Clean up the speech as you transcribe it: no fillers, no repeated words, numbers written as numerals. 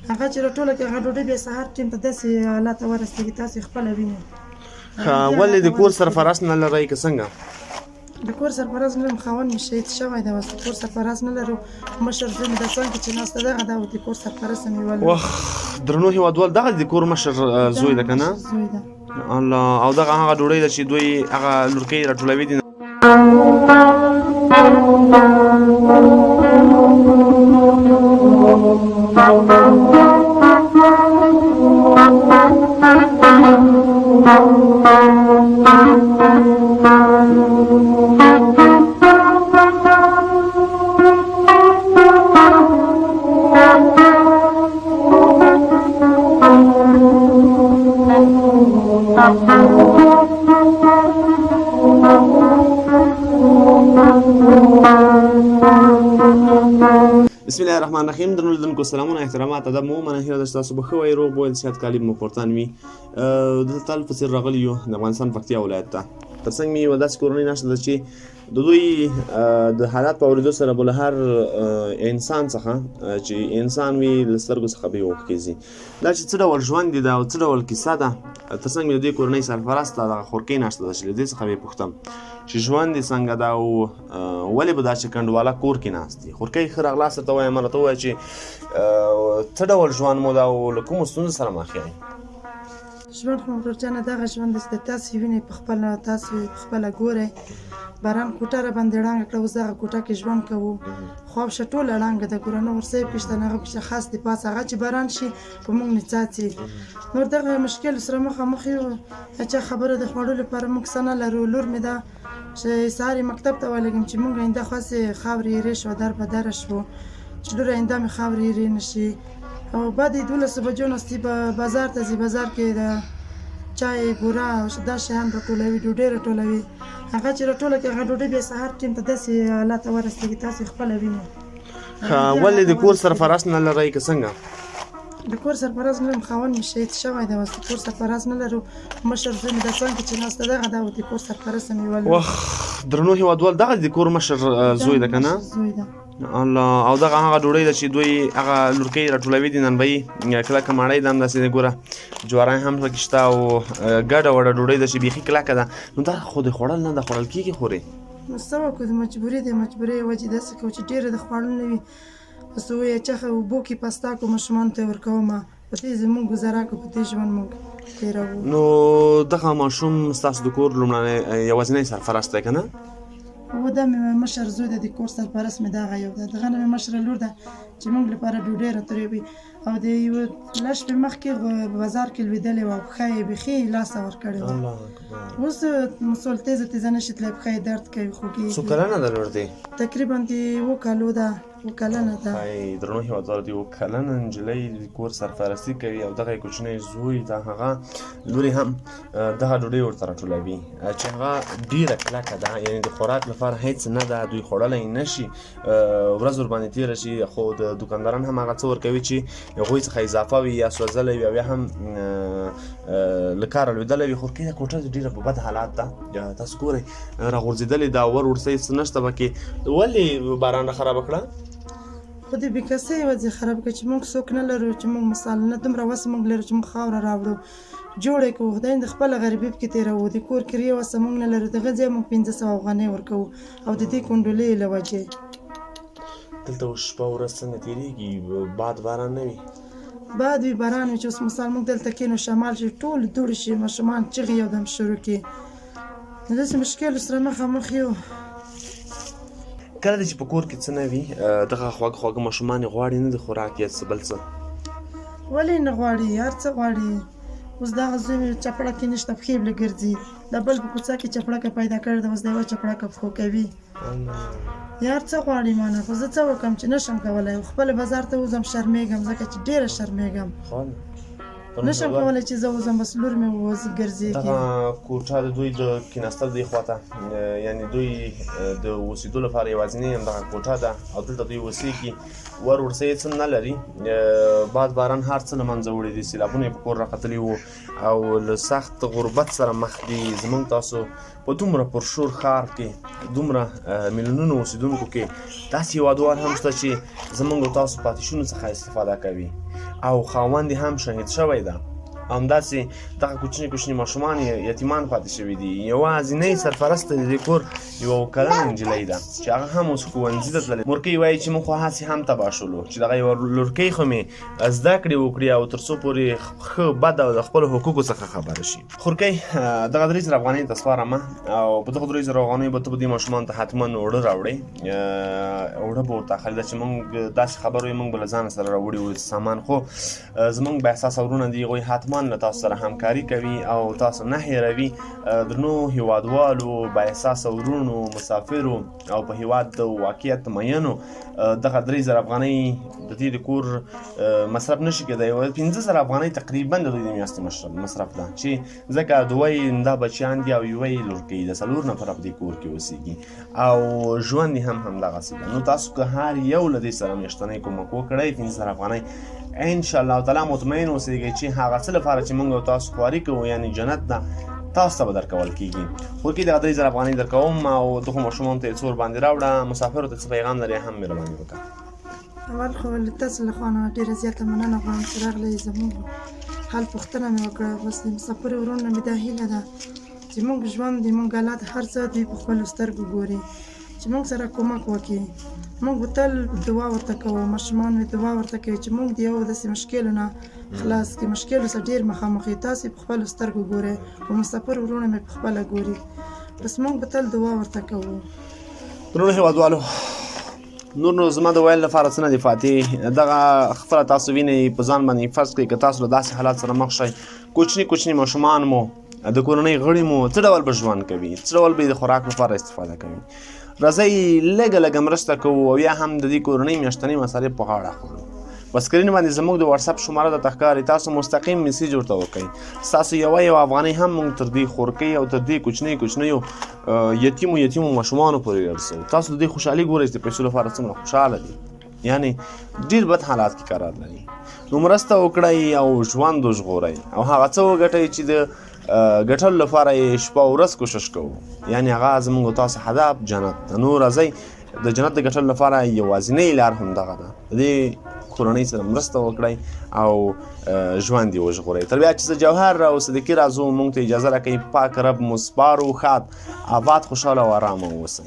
هغه چې راټوله کړي هغه ډوډۍ بیا سهار ټیم ته داسې حالات ورسېږي تاسې خپله وینئ. ولې د کور سرفرست نه لرئ که څنګه؟ د کور سرپرست نه لرم، خاوند مې شهید شوی دی، اوس د کور سرپرست نه لرو. مشر زوی مې د څنګ کې چې ناسته دغه دا د کور سرپرسته مې ولرو. وخ درنو هېوادوال دغه د کور مشر زوی ده که نه؟ زوی ده. الله، او دغه هغه ډوډۍ ده چې دوی هغه لورکۍ راټولوي دي. بسم الله الرحمن الرحیم. درنو لیدونکو سلامونه احترامات ادب مو مننه هیله ده چې تاسو به ښه وئ، روغ به وئ، د صحت کالي مو پورتان وي. دلته تل په څېر راغلي یو د افغانستان پکتیا ولایت ته. تر څنګ مې یوه داسې کورنۍ ناسته ده چې د دوی د حالات په اورېدو سره به له هر انسان څخه چې انسان وي له سترګو څخه به یې اوښکې ځي. دا چې څه ډول ژوند دی دا او څه ډول کیسه ده. تر څنګ مې د دې کورنۍ سرپرسته دغه خورکۍ ناسته ده چې له دې څخه به یې پوښتم چې ژوند دې څنګه ده او ولې به داسې کنډواله کور کې ناست دي. خورکۍ ښه راغلاست درته وایم، راته ووایه چې څه ډول ژوند مو ده او له کومو ستونزو سره مخ یئ؟ ژوند خو ورور جانه دغه ژوند دی چې تاسې وینئ په خپله، تاسې پخپله ګورئ. باران کوټه را باندې ړنګه کړه، اوس دغه کوټه کې ژوند کوو. خواب شه ټوله ړنګه ده، ګوره نه ورسیب کې شته نه هغه پکې خاص د پاسه هغه چې باران شي په موږ نه څاڅي. نور دغه مشکل سره مخامخ یو. چا خبره د خوړو لپاره موږ څه نه لرو. لور مې ده چې سهار یې مکتب ته ولېږم چې موږ آینده خاصې خاورې ایرې شوه، در په دره شوو چې لور آینده مې خاورې ایرې نه شي. او بعد 12 بجو ناستې به بازار ته ځي، بازار کې د چای بوره دا شیان راټولوي، ډوډۍ راټولوي. هغه چې راټوله کړي هغه ډوډۍ بیا سهار ټیم ته داسې حالات ورسېږي تاسې خپله وینئ. ولې د کور سرفرست نه لرئ که څنګه؟ د کور سرپرست نه لرم، خاوند مې شهید شوی دی، اوس د کور سرپرست نه لرو. مشر زوی مې د څنګ کې چې ناسته دغه دا د کور سرپرسته مې ولرو. وخ درنو هېوادوال دغه د کور مشر زوی ده که نه؟ زوی ده. الله، او دغه هغه ډوډۍ ده چې دوی هغه لورکۍ راټولوي دي. نن به یې کلکه ماڼۍ ده همداسې ګوره جواری هم پکې شته او ګډه وډه ډوډۍ ده چې بیخي کلکه ده. نو دا خو د خوړل نه ده، خوړل کېږي خو رې. نو څه وکړو، د مجبوري د مجبورۍ وجې داسې کوو چې ډېره د خوړل نه وي. بس ووایه چخه اوبو کې پستا کو ماشومانو ته یې ورکومه، په دې زموږ ګزاره کوو، په دې ژوند موږ تېروو. نو دغه ماشوم ستاسو د کور لومړنی یوازینی سرپرست دی که نه؟ و دا مې مشر زوی ده، د کور سرپرست مې دغه یو ده. دغه نه مې مشره لور ده چې موږ لپاره ډوډۍ راټولوي. او د یوه لږ شپې مخکې بازار کې لوېدلې وه، پښه یې بیخي لاسه ورکړې وه. اوس مسول تیزه تیزه نه شي تللی، پښه یې درد کوي، خوږېږي. څو کلنه ده لور دې؟ تقریبا د 7 کالو ده، 7 کلنه ده. درنو هېوادوالو د 7 کلنه نجلۍ د کور سرپرستي کوي او دغه یې کوچنی زوی ده هغه لورې هم دغه ډوډۍ ورته راټولوي چې هغه ډېره کلکه ده، یعنې د خوراک لپاره هېڅ نه ده، دوی خوړلی نه شي، ورځ ورباندې تېره شي. خو د دوکانداران هم هغه څه ورکوي چې هغوی څخه اضافه وي یا سوځلی وي او یا هم له کاره لوېدلی وي. خورکۍ د کوټه ډېره په بد حالات ده، تاسو ګورئ راغورځېدلې ده، ور ورسۍ څه نشته پکې. ولې باران را خرابه کړه؟ خو د بېکسۍ وضع خراب کړه چې موږ څوک نه لرو چې موږ مثال نه دومره وس موږ لرو چې موږ خاوره راوړو جوړ یې کوو. خدای د خپله غریبۍ پکې تېروو. د کور کرایه وسه موږ نه لرو، دغه ځای موږ 500 افغانۍ ورکوو او د دې کنډولۍ له وجې. دلته اوس شپه ورځ څنګه تېرېږي؟ باد باران نه وي؟ باد وي، باران وي، چې اوس مثال موږ دلته کېنو شمال شي ټول دوړې شي، ماشومان چغې یو دم شروع کړي. نو داسې مشکلو سره مخامخ یو. کله چې په کور کې څه نه وي دغه خواږه خواږه ماشومان یې غواړي نه د خوراک یا څه بل څه؟ ولې نه غواړي؟ هر څه غواړي. اوس دغه زوی مې چپړه کې نشته، پښې بله ګرځي. د بل په کوڅه کې چپړکه پیدا کړې ده، اوس د یوه چپړکه پښو کوي. یا هر څه غواړي مانه. خو زه څه وکړم چې نشم کولی، خپله بازار ته وځم شرمېږم، ځکه چې ډېره شرمېږم. نشم کولی چې زه وځم، بس لور مې ګرځېږي. دغه کوټه د دوی د کېناستل دی خواته، یعنی دوی د اوسېدو لپاره یوازینۍ همدغه کوټه ده او دلته دوی اوسېږي. ورسه یې څه نه لري، باد باران هر څه له منځه وړي دي، سیلابونه یې په کور راختلي وو او له سخت غربت سره مخ دي. زموږ تاسو په دومره پرشور ښار کې دومره میلیونونو اوسېدونکو کې داسې هېوادوال هم شته چې زموږ تاسو پاتې شونو څخه استفاده کوي او خاوند هم شهید شوی ده. همداسې دغه کوچني کوچني ماشومان یتیمان پاتې شوي دي. یوازینۍ سرپرسته د دې کور یوه کلنه نجلۍ ده چې هغه هم اوس ښوونځي ته تللې. مورکۍ وایي چې موږ خو هسې هم تباه شولو چې دغه یوه لورکۍ خو مې زده کړې وکړي او تر څو پورې ښه بد او د خپلو حقوقو څخه خبره شي. خورکۍ دغه 3000 افغانۍ ته سپارمه او په دغه 3000 افغانیو به ته به دې ماشومانو ته حتما اوړه راوړې. اوړه به ورته اخلي. دا چې موږ داسې خبر وایو موږ به له ځانه سره راوړي وو سامان، خو زموږ باحساسه وروڼه دي، هغوی حتما له تاسو سره همکاري کوي او تاسو نه هېروي. درنو هېوادوالو، بااحساسه وروڼو، مسافرو او په هېواد د واقعیت مینو دغه 3000 افغانۍ د دې د کور مصرف نشي کېدی. 15000 افغانۍ تقریبا د دوی د میاشتې مصرف ده، چې ځکه دوی دا بچیان دي او یوه یې لورکۍ ده، 4 نفره په دې کور کې اوسېږي او ژوند یې هم همدغسې ده. نو تاسو که هر یو له دې سره میاشتنی کومک وکړئ 15000 افغانۍ انشاءالله تعالی مطمئن اوسېږئ چې هغه څه لپاره چې موږ او تاسو خواري کوو یعنی جنت ده تاسو ته به درکول کېږي. خورکۍ دغه 3000 افغانۍ درکوم او دغو ماشومانو ته یې څه ورباندې راوړه. مسافرو ته څه پیغام لرې هم مهرباني وکړه. اول خو له تاسو له خوا نه ډېره زیاته مننه غواړم چې راغلئ، زموږ حال پوښتنه مې وکړه. بس د مسافرو وروڼو مې دا هیله ده چې موږ ژوند د موږ حالات هر څه دوی په خپلو سترګو ګوري، چې موږ سره کومک وکړي. موږ به تل دعا ورته کوو، ماشومان مې دعا ورته کوي چې موږ د یو داسې مشکلو نه خلاص کړي. مشکلو سره ډېر مخامخ یو، تاسې په خپلو سترګو ګورئ او مسافرو وروڼه مې په خپله ګوري. بس موږ به تل دعا ورته کوو. درنو هېوادوالو، نور نو زما د ویل لپاره څه نه دي فاتح. دغه خپله تاسو وینئ، په ځان باندې فرض کړئ که تاسو له داسې حالات سره مخ شئ، کوچني کوچني ماشومان مو، د کورنۍ غړي مو څه ډول به ژوند کوي، څه ډول به یې د خوراک لپاره استفاده کوي. راځئ لږه لږه مرسته کوو او یا هم د دې کورنۍ میاشتنۍ مصارف په غاړه اخلو. په سکرین باندې زموږ د واتساپ شماره درته ښکاري، تاسو مستقیم میسیج ورته وکړئ. ستاسو یوه افغانۍ هم موږ تر دې خورکۍ او تر دې کوچنیو یتیمو ماشومانو پورې رسوو. تاسو د دې خوشحالي ګورئ چې د پیسو لپاره څومره خوشحاله دي، یعنی ډېر بد حالات کې قرار لري. نو مرسته وکړئ او ژوند وژغورئ او هغه څه وګټئ چې د ګټلو لپاره یې شپه او ورځ کوشش کوو، یعنی هغه زموږ تاسو هدف جنت ده. نو راځئ د جنت د ګټلو لپاره یوازینۍ لار همدغه ده، د دې کورنۍ سره مرسته وکړئ او ژوند یې وژغورئ. تر بیا چې زه جوهر او صدیقي راځو، موږ ته اجازه راکوئ. پاک رب مو سپارو، ښاد، آباد، خوشحاله او ارامه اوسئ.